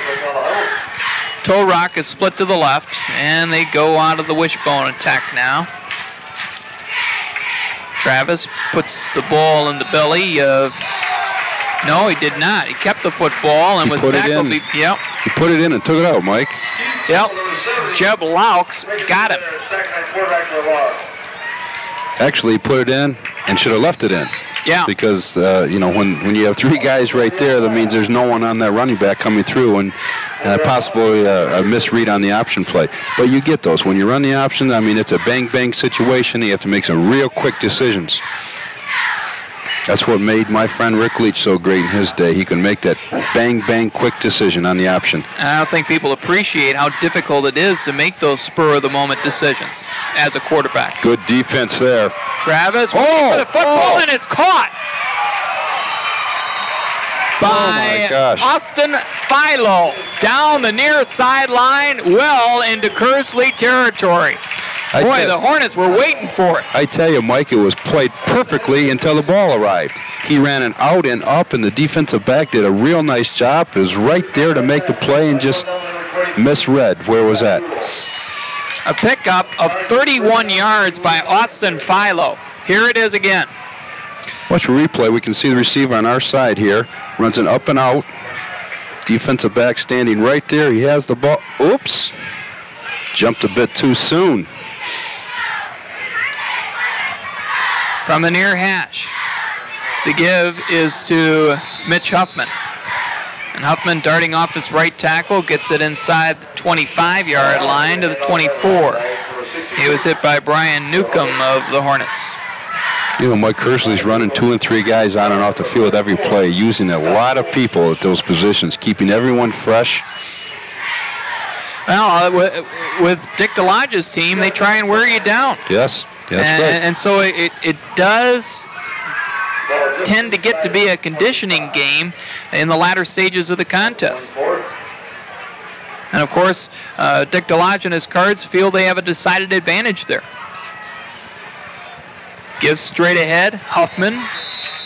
Toe Rock is split to the left, and they go out of the wishbone attack now. Travis puts the ball in the belly of... No, he did not. He kept the football and was tackled. Yep. He put it in and took it out, Mike. Yep. Jeb Laux got him. Actually, he put it in and should have left it in. Yeah. Because, you know, when you have 3 guys right there, that means there's no one on that running back coming through, and possibly a misread on the option play. But you get those. When you run the option, I mean, it's a bang-bang situation. You have to make some real quick decisions. That's what made my friend Rick Leach so great in his day. He can make that bang-bang quick decision on the option. I don't think people appreciate how difficult it is to make those spur-of-the-moment decisions as a quarterback. Good defense there. Travis, for the football, and it's caught by Austin Philo down the near sideline, well into Kearsley territory. Boy, the Hornets were waiting for it. I tell you, Mike, it was played perfectly until the ball arrived. He ran an out and up, and the defensive back did a real nice job. It was right there to make the play and just misread. Where was that? A pickup of 31 yards by Austin Philo. Here it is again. Watch a replay. We can see the receiver on our side here. Runs an up and out. Defensive back standing right there. He has the ball. Oops. Jumped a bit too soon. From the near hash, the give is to Mitch Huffman. And Huffman, darting off his right tackle, gets it inside the 25-yard line to the 24. He was hit by Brian Newcomb of the Hornets. You know, Mike Kearsley's running 2 and 3 guys on and off the field every play, using a lot of people at those positions, keeping everyone fresh. Well, with Dick DeLodge's team, they try and wear you down. Yes, that's right. And so it does tend to get to be a conditioning game in the latter stages of the contest. And of course, Dick DeLodge and his Cards feel they have a decided advantage there. Gives straight ahead, Huffman.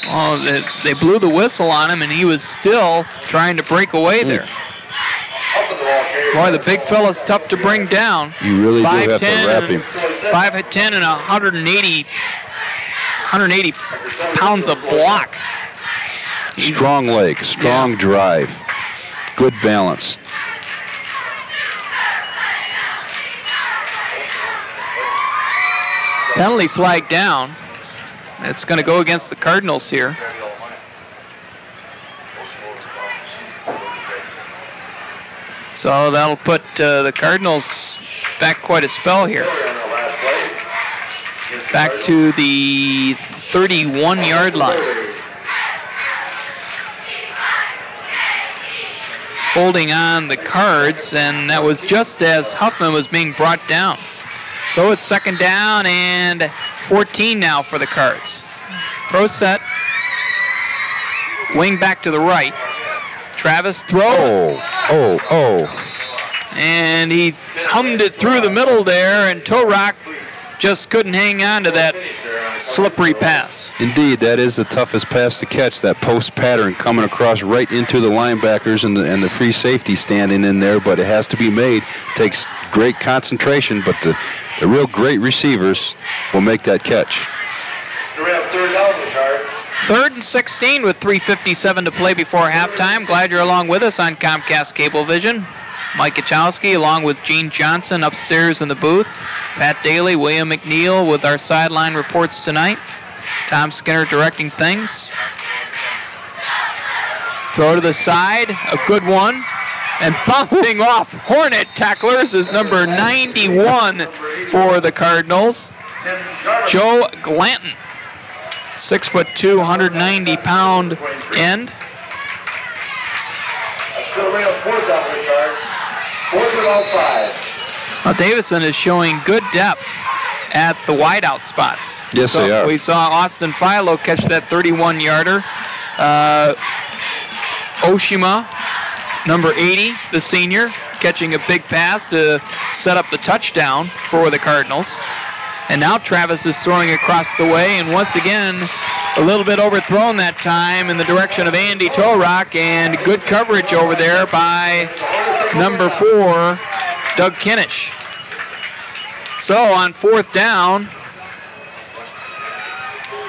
Oh, they blew the whistle on him, and he was still trying to break away there. Boy, the big fella's tough to bring down. You really do have to wrap him. 5'10" and 180 pounds of block. Strong leg, strong drive, good balance. Penalty flag down. It's going to go against the Cardinals here. So that'll put the Cardinals back quite a spell here. Back to the 31-yard line. Holding on the Cards, and that was just as Huffman was being brought down. So it's 2nd down and 14 now for the Cards. Pro set. Wing back to the right. Travis throws. And he hummed it through the middle there, and Toe Rock just couldn't hang on to that slippery pass. Indeed, that is the toughest pass to catch, that post pattern coming across right into the linebackers and the free safety standing in there, but it has to be made. Takes great concentration, but the real great receivers will make that catch. 3rd and 16 with 3:57 to play before halftime. Glad you're along with us on Comcast Cablevision. Mike Kachowski along with Gene Johnson upstairs in the booth. Pat Daly, William McNeil with our sideline reports tonight. Tom Skinner directing things. Throw to the side, a good one. And bouncing off Hornet tacklers is number 91 for the Cardinals, Joe Glanton. 6'2", 190-pound end. Now Davison is showing good depth at the wideout spots. Yes, they are. We saw Austin Philo catch that 31-yarder. Oshima, number 80, the senior, catching a big pass to set up the touchdown for the Cardinals. And now Travis is throwing across the way, and once again, a little bit overthrown that time in the direction of Andy Torock, and good coverage over there by number 4, Doug Kinnish. So on 4th down,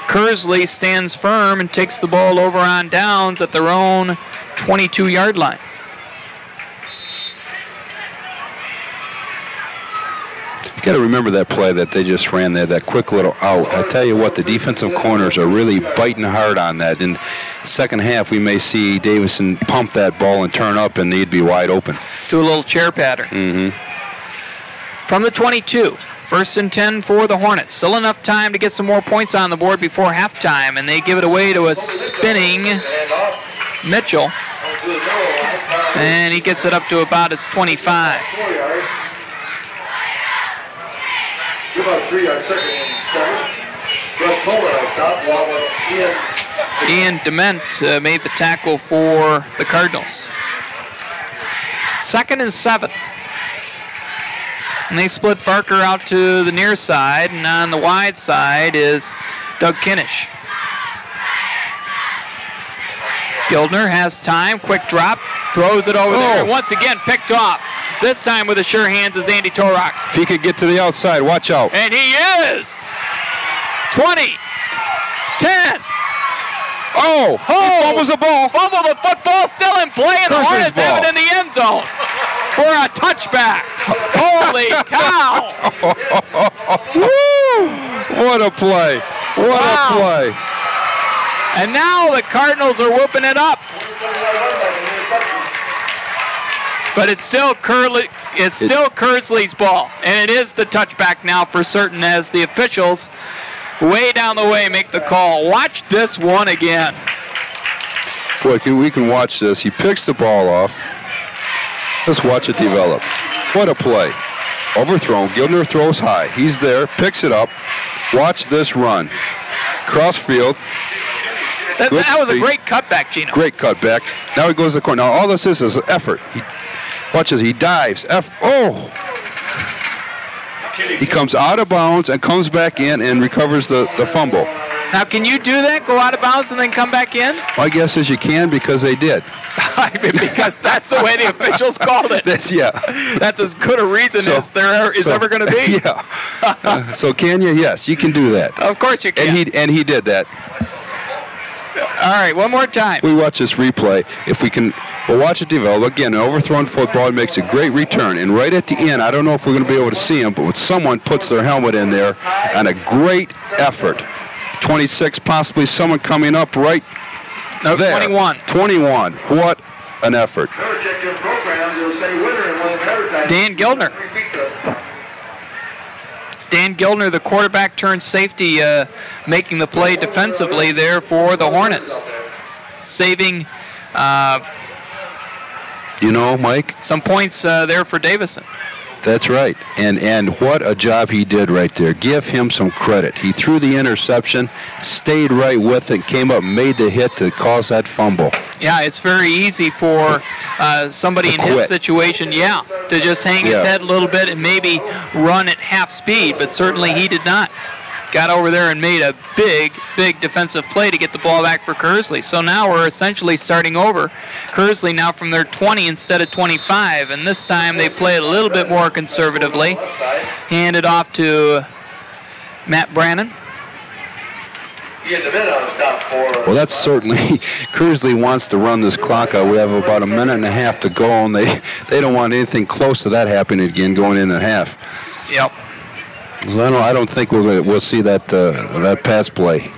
Kearsley stands firm and takes the ball over on downs at their own 22-yard line. You got to remember that play that they just ran there, that quick little out. I tell you what, the defensive corners are really biting hard on that. In second half, we may see Davison pump that ball and turn up, and they'd be wide open. Do a little chair pattern. From the 22, 1st and 10 for the Hornets. Still enough time to get some more points on the board before halftime, and they give it away to a spinning Mitchell. And he gets it up to about his 25. About 3-yard second and 7. Russ Coleman stopped while Ian Dement made the tackle for the Cardinals. 2nd and 7. And they split Barker out to the near side, and on the wide side is Doug Kinnish. Gildner has time, quick drop, throws it over there, and once again picked off. This time with the sure hands is Andy Torock. If he could get to the outside, watch out. And he is! 20, 10. Oh, he fumbles the ball. Fumble, the football still in play, and the Hornets have it in the end zone for a touchback. Holy cow! Woo! What a play. What a play. And now the Cardinals are whooping it up. But it's still Kearsley's ball, and it is the touchback now for certain as the officials way down the way make the call. Watch this one again. Boy, we can watch this. He picks the ball off. Let's watch it develop. What a play. Overthrown. Gildner throws high. He's there, picks it up. Watch this run. Cross field. That was a great cutback, Gino. Great cutback. Now he goes to the corner. Now all this is effort. Watch as he dives. He comes out of bounds and comes back in and recovers the fumble. Now, can you do that? Go out of bounds and then come back in? My guess is you can because they did. Because that's the way the officials called it. That's as good a reason as there is ever going to be. Yeah. So can you? Yes, you can do that. Of course you can. And he did that. All right, one more time. We watch this replay. If we can, we'll watch it develop. Again, an overthrown football, it makes a great return. And right at the end, I don't know if we're going to be able to see him, but when someone puts their helmet in there, and a great effort. 26, possibly someone coming up right there. 21. 21. What an effort. Dan Gildner. Dan Gildner, the quarterback turned safety, making the play defensively there for the Hornets. Saving Mike, some points there for Davison. That's right. And what a job he did right there. Give him some credit. He threw the interception, stayed right with it, came up, made the hit to cause that fumble. Yeah, it's very easy for somebody in his situation, to just hang his head a little bit and maybe run at half speed, but certainly he did not. Got over there and made a big, big defensive play to get the ball back for Kearsley. So now we're essentially starting over. Kearsley now from their 20 instead of 25, and this time they play it a little bit more conservatively. Hand it off to Matt Brannon. Well, that's certainly, Kearsley wants to run this clock out. We have about a minute and a half to go, and they don't want anything close to that happening again going in at half. Yep. So I don't think we'll see that pass play.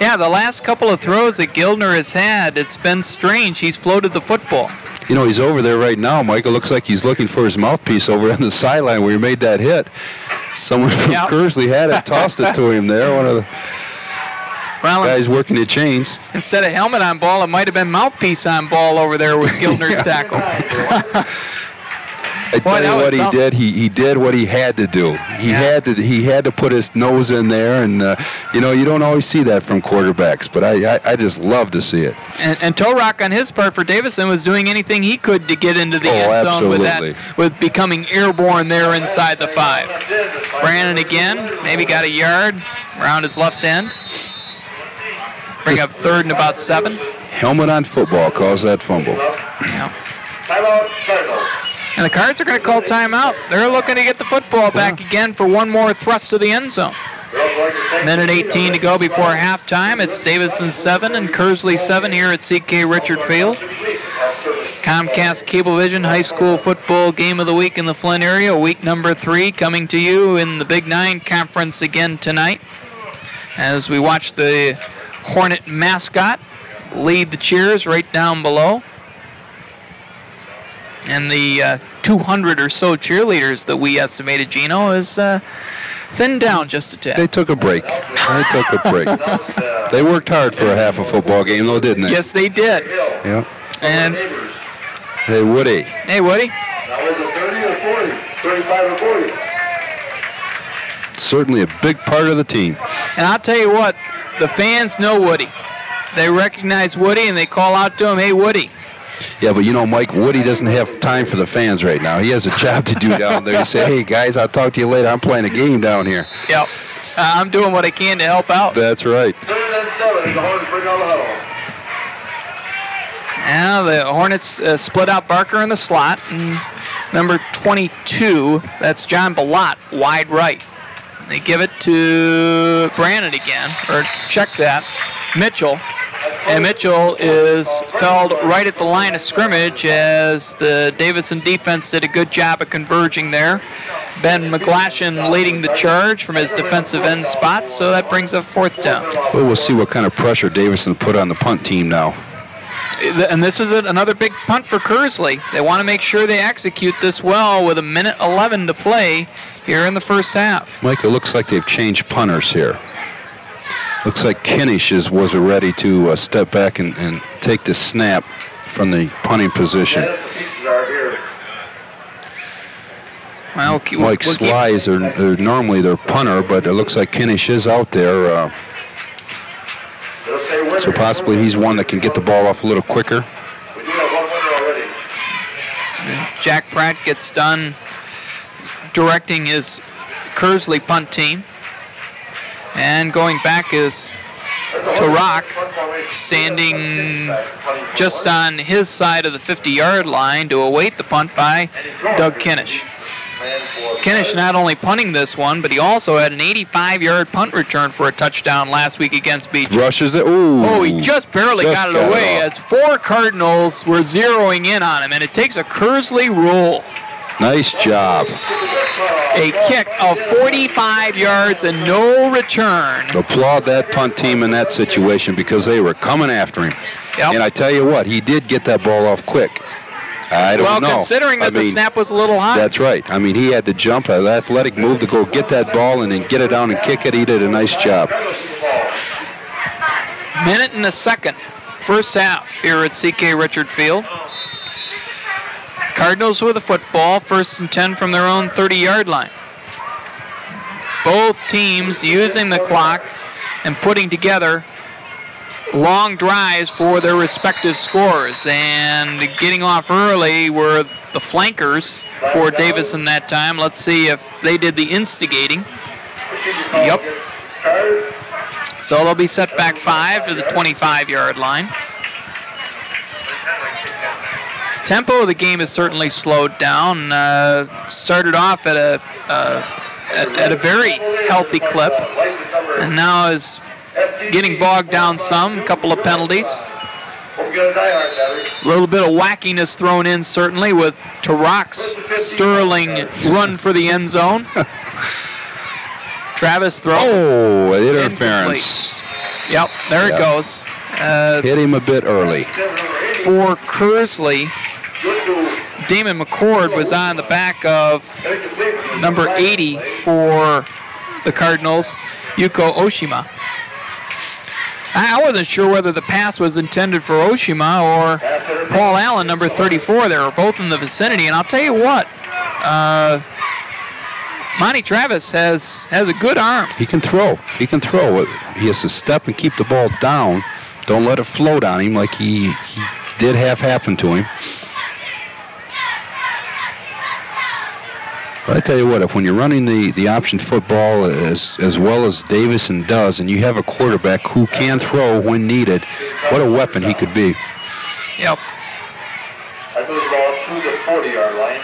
Yeah, the last couple of throws that Gildner has had, it's been strange. He's floated the football. He's over there right now, Mike. It looks like he's looking for his mouthpiece over on the sideline where he made that hit. Someone from Kearsley had it, tossed it to him there. One of the guys working the chains. Instead of helmet on ball, it might have been mouthpiece on ball over there with Gildner's tackle. I tell you what he did. He did what he had to do. He had to put his nose in there, and you know, you don't always see that from quarterbacks, but I just love to see it. And Torok on his part for Davison was doing anything he could to get into the end zone with becoming airborne there inside the 5. Brandon again, maybe got a yard around his left end. Bring up 3rd and about 7. Helmet on football caused that fumble. Yeah. And the Cards are going to call timeout. They're looking to get the football back again for one more thrust to the end zone. Minute 18 to go before halftime. It's Davison 7 and Kearsley 7 here at CK Richard Field. Comcast Cablevision High School Football Game of the Week in the Flint area, week number 3, coming to you in the Big 9 Conference again tonight. As we watch the Hornet mascot lead the cheers right down below. And the 200 or so cheerleaders that we estimated, Gino, is thinned down just a tad. They took a break. They worked hard for a half a football game, though, didn't they? Yes, they did. Yeah. And hey, Woody. Hey, Woody. That was a 30 or 40, 35 or 40. Certainly a big part of the team. And I'll tell you what, the fans know Woody. They recognize Woody, and they call out to him, "Hey, Woody." Yeah, but you know, Mike, Woody doesn't have time for the fans right now. He has a job to do down there. He say, "Hey, guys, I'll talk to you later. I'm playing a game down here." Yep. I'm doing what I can to help out. That's right. 3rd and 7, the Hornets bring on the huddle. Now the Hornets split out Barker in the slot. And number 22, that's John Ballot, wide right. They give it to Brandon again, or check that, Mitchell. And Mitchell is fouled right at the line of scrimmage as the Davison defense did a good job of converging there. Ben McGlashan leading the charge from his defensive end spot, so that brings up 4th down. Well, we'll see what kind of pressure Davison put on the punt team now. And this is another big punt for Kearsley. They want to make sure they execute this well with 1:11 to play here in the first half. Mike, it looks like they've changed punters here. Looks like Kinnish was ready to step back and take the snap from the punting position. Well, Mike Sly is normally their punter, but it looks like Kinnish is out there. So possibly he's one that can get the ball off a little quicker. We do have one winner already. Jack Pratt gets done directing his Kearsley punt team. And going back is Torok, standing just on his side of the 50-yard line to await the punt by Doug Kinnish. Kinnish not only punting this one, but he also had an 85-yard punt return for a touchdown last week against Beach. Rushes it. Ooh, oh, he just barely got it away as 4 Cardinals were zeroing in on him, and it takes a Kearsley roll. Nice job. A kick of 45 yards and no return. Applaud that punt team in that situation because they were coming after him. Yep. And I tell you what, he did get that ball off quick. I don't know. Well, considering that the snap was a little high. That's right. I mean, he had to jump, an athletic move to go get that ball and then get it down and kick it. He did a nice job. Minute and a second, first half here at CK Richard Field. Cardinals with the football, 1st and 10 from their own 30-yard line. Both teams using the clock and putting together long drives for their respective scores. And getting off early were the flankers for Davison that time. Let's see if they did the instigating. Yep. So they'll be set back 5 to the 25-yard line. Tempo of the game has certainly slowed down. Started off at a very healthy clip, and now is getting bogged down some. A couple of penalties. A little bit of wackiness thrown in, certainly, with Torok's sterling run for the end zone. Travis throws. Oh, interference. Yep, there it goes. Hit him a bit early. For Kearsley, Damon McCord was on the back of number 80 for the Cardinals, Yuko Oshima. I wasn't sure whether the pass was intended for Oshima or Paul Allen, number 34. They were both in the vicinity, and I'll tell you what, Monty Travis has a good arm. He can throw. He can throw. He has to step and keep the ball down. Don't let it float on him like he did have happen to him. But I tell you what, if when you're running the option football as well as Davison does, and you have a quarterback who can throw when needed, what a weapon he could be. Yep. That goes ball to the 40-yard line.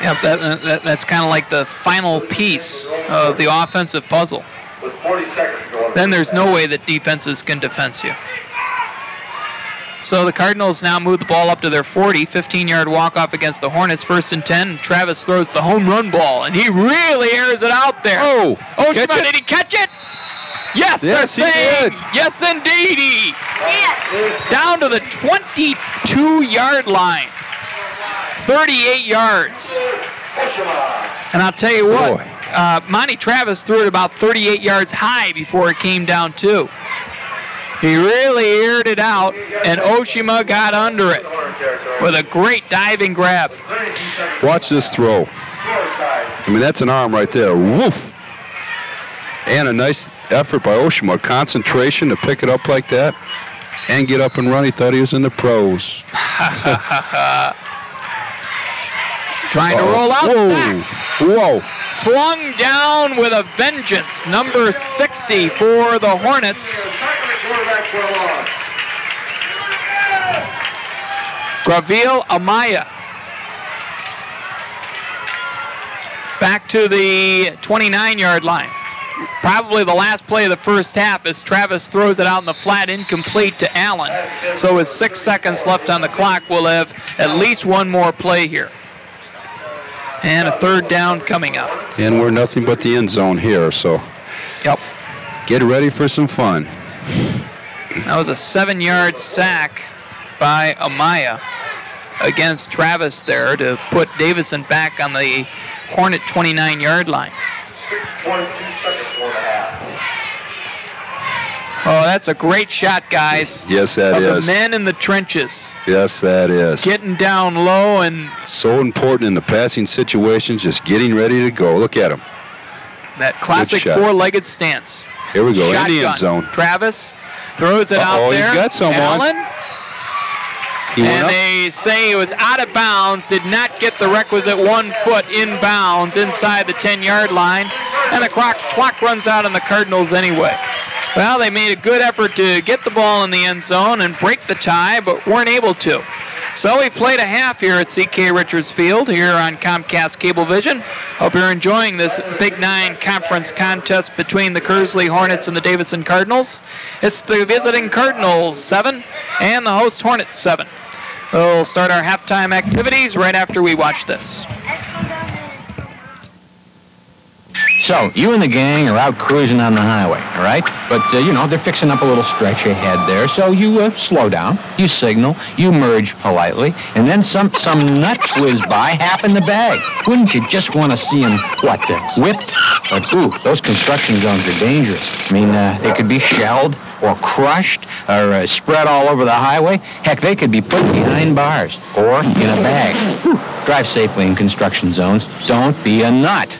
Yep, that's kind of like the final piece of the offensive puzzle. With 40 seconds going. Then there's no way that defenses can defense you. So the Cardinals now move the ball up to their 40, 15-yard walk-off against the Hornets, 1st and 10. Travis throws the home run ball, and he really airs it out there. Oh, did he catch it? Yes, they're saying, yes, indeed. Yes. Down to the 22-yard line, 38 yards. And I'll tell you what, Monty Travis threw it about 38 yards high before it came down too. He really aired it out, and Oshima got under it with a great diving grab. Watch this throw. I mean, that's an arm right there. Woof! And a nice effort by Oshima. Concentration to pick it up like that and get up and run. He thought he was in the pros. Trying to roll out. Whoa. Slung down with a vengeance. Number 60 for the Hornets. Gravil Amaya. Back to the 29-yard line. Probably the last play of the first half as Travis throws it out in the flat, incomplete to Allen. So with 6 seconds left on the clock, we'll have at least one more play here. And a third down coming up. And we're nothing but the end zone here, so yep. Get ready for some fun. That was a 7-yard sack by Amaya against Travis there to put Davison back on the Hornet 29-yard line. 6.2 seconds, 4.5. Oh, that's a great shot, guys. Yes, that is. The men in the trenches. Yes, that is. Getting down low and... So important in the passing situations, just getting ready to go. Look at him. That classic four-legged stance. Here we go, Shotgun. in the end zone. Travis throws it out there. He's got someone. Allen. And they say it was out of bounds, did not get the requisite 1 foot in bounds inside the 10-yard line, and the clock runs out on the Cardinals anyway. Well, they made a good effort to get the ball in the end zone and break the tie, but weren't able to. So we played a half here at C.K. Richards Field here on Comcast Cablevision. Hope you're enjoying this Big 9 conference contest between the Kearsley Hornets and the Davison Cardinals. It's the visiting Cardinals 7 and the host Hornets 7. We'll start our halftime activities right after we watch this. So, you and the gang are out cruising on the highway, all right? But, you know, they're fixing up a little stretch ahead there, so you slow down, you signal, you merge politely, and then some nuts whiz by, half in the bag. Wouldn't you just want to see them, whipped? But, ooh, those construction zones are dangerous. I mean, they could be shelled or crushed or spread all over the highway. Heck, they could be put behind bars or in a bag. Whew. Drive safely in construction zones. Don't be a nut.